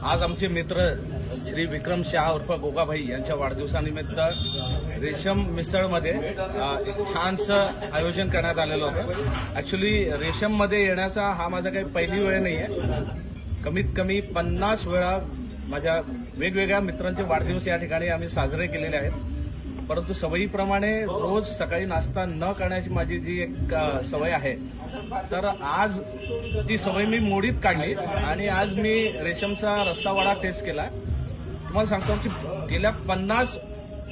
आज आमचे मित्र श्री विक्रम शाह उर्फ गोगाभाई यांच्या वाढदिवसानिमित्त रेशम मिसळमध्ये एक छानसं आयोजन करण्यात आलेलं होतं. ऍक्च्युली रेशममध्ये येण्याचा हा माझा काही पहिली वेळ नाही आहे. कमीत कमी 50 वेळा माझ्या वेगवेगळ्या मित्रांचे वाढदिवस या ठिकाणी आम्ही साजरे केलेले आहेत. परंतु सवयीप्रमाणे रोज सकाळी नाश्ता न करण्याची माझी जी एक सवय आहे, तर आज ती सवय मी मोडीत काढली आणि आज मी रेशमचा रस्सावाडा टेस्ट केला. तुम्हाला सांगतो की गेल्या 50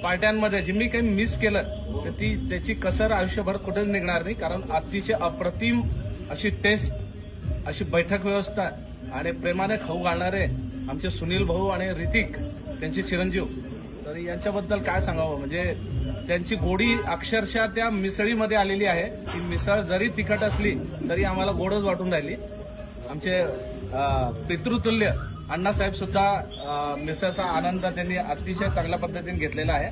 पार्ट्यांमध्ये जे मी काही मिस केलं तर त्याची कसर आयुष्यभर कुठेच निघणार नाही. कारण अतिशय अप्रतिम अशी टेस्ट, अशी बैठक व्यवस्था आणि प्रेमाने खाऊ घालणारे आमचे सुनील भाऊ आणि ऋतिक त्यांचे चिरंजीव, तर यांच्याबद्दल काय सांगावं. म्हणजे त्यांची गोडी अक्षरशः त्या मिसळीमध्ये आलेली आहे. ती मिसळ जरी तिखट असली तरी आम्हाला गोडच वाटून राहिली. आमचे पितृतुल्य अण्णासाहेब सुद्धा मिसळचा आनंद त्यांनी अतिशय चांगल्या पद्धतीने घेतलेला आहे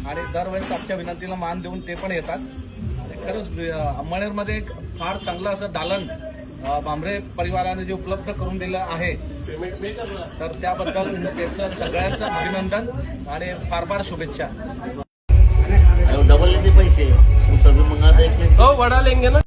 आणि दरवेळेस आमच्या विनंतीला मान देऊन ते पण येतात. आणि खरंच अंमळनेरमध्ये एक फार चांगलं असं दालन भांबरे परिवाराने जे उपलब्ध करून दिलं आहे, तर त्याबद्दल त्याचं सगळ्यांचं अभिनंदन आणि फार फार शुभेच्छा. डबल लेते पैसे सभी मंगाते हो, वडा लेंगे ना.